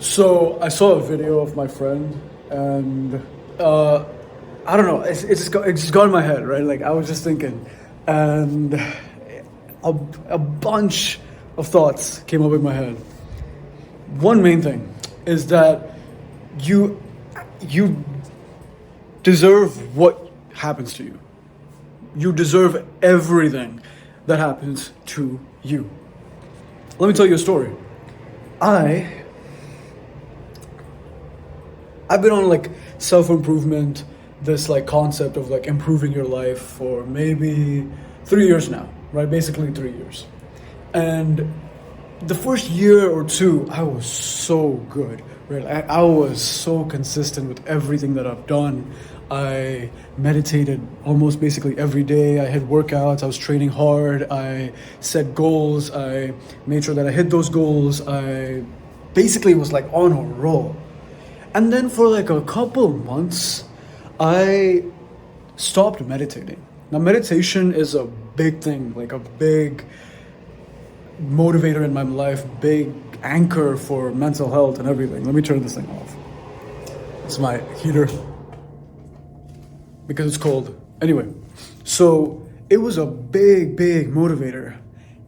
So I saw a video of my friend, and uh, I don't know. It just got in my head, right? Like I was just thinking, and a bunch of thoughts came up in my head. One main thing is that you you deserve what happens to you. You deserve everything that happens to you. Let me tell you a story. I I've been on like self improvement, this like concept of like improving your life for maybe 3 years now, right? Basically 3 years. And the first year or two, I was so good, right? I was so consistent with everything that I've done. I meditated almost basically every day. I had workouts. I was training hard. I set goals. I made sure that I hit those goals. I basically was like on a roll. And then for like a couple months, I stopped meditating. Now, meditation is a big thing, like a big motivator in my life, big anchor for mental health and everything. Let me turn this thing off. It's my heater because it's cold. Anyway, so it was a big motivator.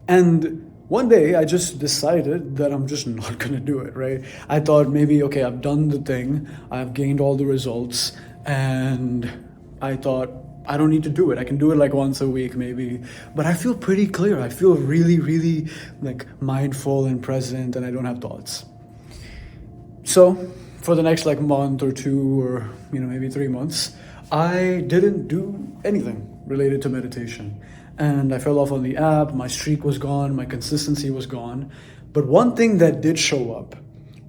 And one day I just decided that I'm just not gonna do it, right? I thought maybe, okay, I've done the thing, I've gained all the results, and I thought I don't need to do it. I can do it like once a week maybe. But I feel pretty clear. I feel really like mindful and present, and I don't have thoughts. So for the next like month or two or maybe 3 months, I didn't do anything related to meditation. And I fell off on the app, my streak was gone, my consistency was gone. But one thing that did show up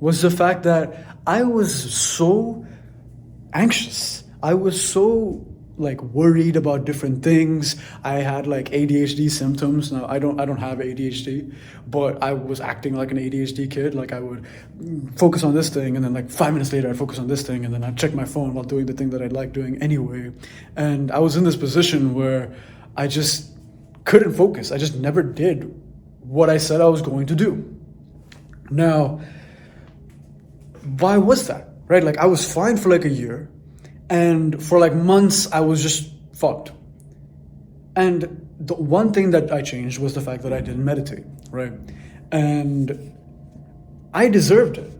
was the fact that I was so anxious. I was so like worried about different things. I had like ADHD symptoms. Now I don't have ADHD, but I was acting like an ADHD kid. Like I would focus on this thing and then like 5 minutes later I'd focus on this thing and then I'd check my phone while doing the thing that I'd like doing anyway. And I was in this position where I just couldn't focus. I just never did what I said I was going to do. Now, why was that? Right? Like I was fine for like a year, and for like months I was just fucked. And the one thing that I changed was the fact that I didn't meditate, right? And I deserved it.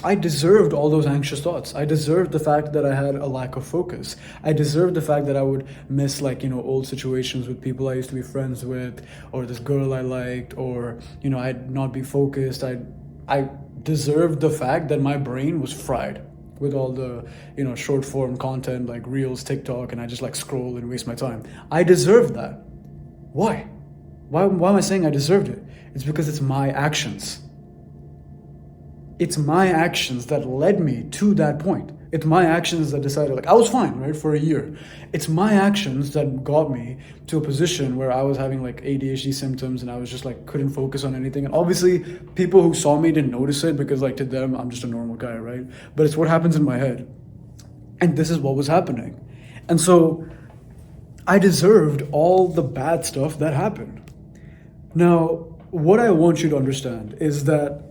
I deserved all those anxious thoughts. I deserved the fact that I had a lack of focus. I deserved the fact that I would miss like, old situations with people I used to be friends with, or this girl I liked, or, I'd not be focused. I deserved the fact that my brain was fried with all the, short form content like Reels, TikTok, and I just like scroll and waste my time. I deserved that. Why? Why am I saying I deserved it? It's because it's my actions. It's my actions that led me to that point. It's my actions that decided, like, I was fine, right, for a year. It's my actions that got me to a position where I was having like ADHD symptoms and I was just like, couldn't focus on anything. And obviously, people who saw me didn't notice it because, like, to them, I'm just a normal guy, right? But it's what happens in my head. And this is what was happening. And so I deserved all the bad stuff that happened. Now, what I want you to understand is that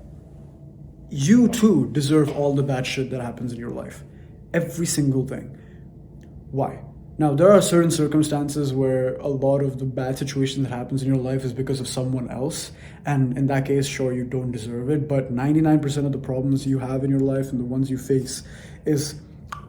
you too deserve all the bad shit that happens in your life. Every single thing. Why? Now, there are certain circumstances where a lot of the bad situation that happens in your life is because of someone else. And in that case, sure, you don't deserve it. But 99% of the problems you have in your life and the ones you face is,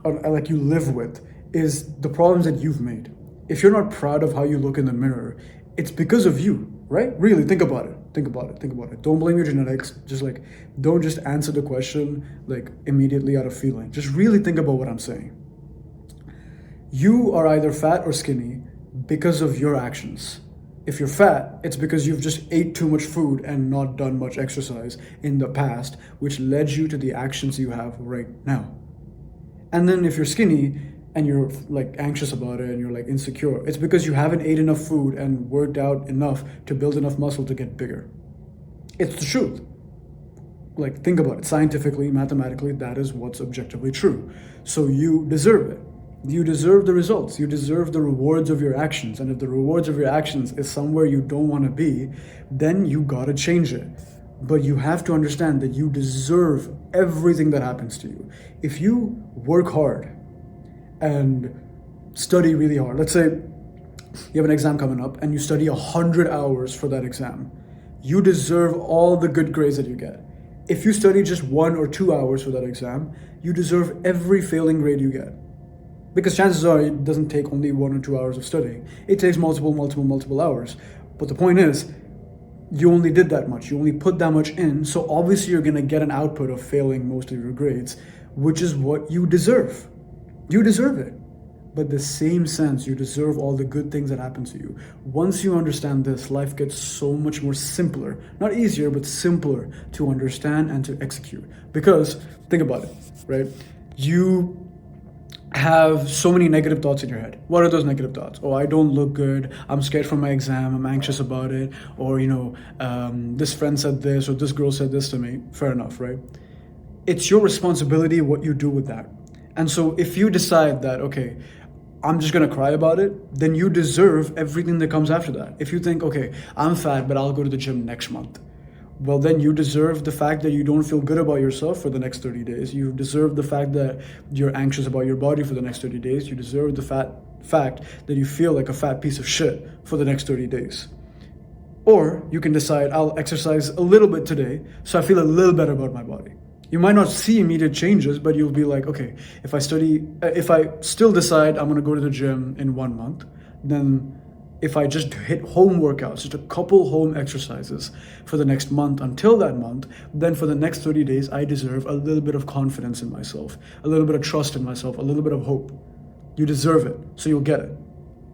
or like you live with, is the problems that you've made. If you're not proud of how you look in the mirror, it's because of you, right? Really, think about it. Think about it. Don't blame your genetics. Just like, don't just answer the question like immediately out of feeling. Just really think about what I'm saying. You are either fat or skinny because of your actions. If you're fat, it's because you've just ate too much food and not done much exercise in the past, which led you to the actions you have right now. And then if you're skinny, and you're like anxious about it and you're like insecure, it's because you haven't ate enough food and worked out enough to build enough muscle to get bigger. It's the truth. Like, think about it. Scientifically, mathematically, that is what's objectively true. So you deserve it. You deserve the results. You deserve the rewards of your actions. And if the rewards of your actions is somewhere you don't want to be, then you gotta change it. But you have to understand that you deserve everything that happens to you. If you work hard and study really hard, let's say you have an exam coming up and you study 100 hours for that exam, you deserve all the good grades that you get. If you study just 1 or 2 hours for that exam, you deserve every failing grade you get. Because chances are it doesn't take only 1 or 2 hours of studying. It takes multiple hours. But the point is, you only did that much. You only put that much in. So obviously you're going to get an output of failing most of your grades, which is what you deserve. You deserve it. But the same sense, you deserve all the good things that happen to you. Once you understand this, life gets so much more simpler. Not easier, but simpler to understand and to execute. Because, think about it, right? You have so many negative thoughts in your head. What are those negative thoughts? Oh, I don't look good. I'm scared for my exam. I'm anxious about it. Or, this friend said this or this girl said this to me. Fair enough, right? It's your responsibility what you do with that. And so if you decide that, okay, I'm just gonna cry about it, then you deserve everything that comes after that. If you think, okay, I'm fat, but I'll go to the gym next month, well, then you deserve the fact that you don't feel good about yourself for the next 30 days. You deserve the fact that you're anxious about your body for the next 30 days. You deserve the fact that you feel like a fat piece of shit for the next 30 days. Or you can decide, I'll exercise a little bit today so I feel a little better about my body. You might not see immediate changes, but you'll be like, okay, if I still decide I'm gonna go to the gym in 1 month, then if I just hit home workouts, just a couple home exercises for the next month until that month, then for the next 30 days, I deserve a little bit of confidence in myself, a little bit of trust in myself, a little bit of hope. You deserve it, so you'll get it.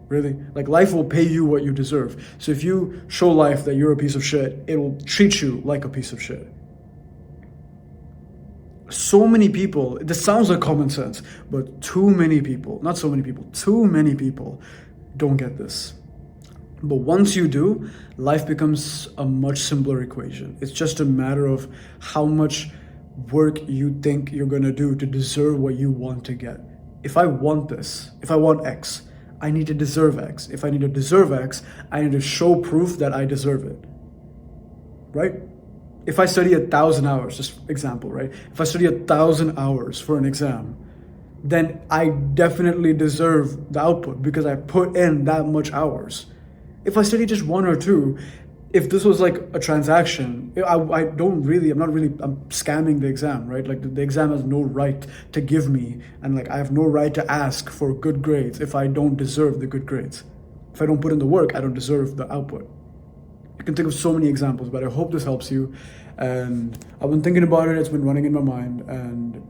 Really? Like, life will pay you what you deserve. So if you show life that you're a piece of shit, it will treat you like a piece of shit. So many people, this sounds like common sense, but too many people don't get this. But once you do, life becomes a much simpler equation. It's just a matter of how much work you think you're gonna do to deserve what you want to get. If I want this, if I want X, I need to deserve X. If I need to deserve X, I need to show proof that I deserve it. Right? If I study 1,000 hours, just example, right? If I study 1,000 hours for an exam, then I definitely deserve the output because I put in that much hours. If I study just 1 or 2, if this was like a transaction, I'm scamming the exam, right? Like the exam has no right to give me, and like I have no right to ask for good grades if I don't deserve the good grades. If I don't put in the work, I don't deserve the output. You can think of so many examples, but I hope this helps you. And I've been thinking about it, it's been running in my mind. And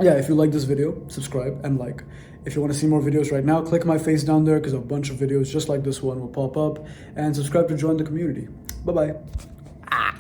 yeah, if you like this video, subscribe and like. If you want to see more videos right now, click my face down there because a bunch of videos just like this one will pop up. And subscribe to join the community. Bye-bye.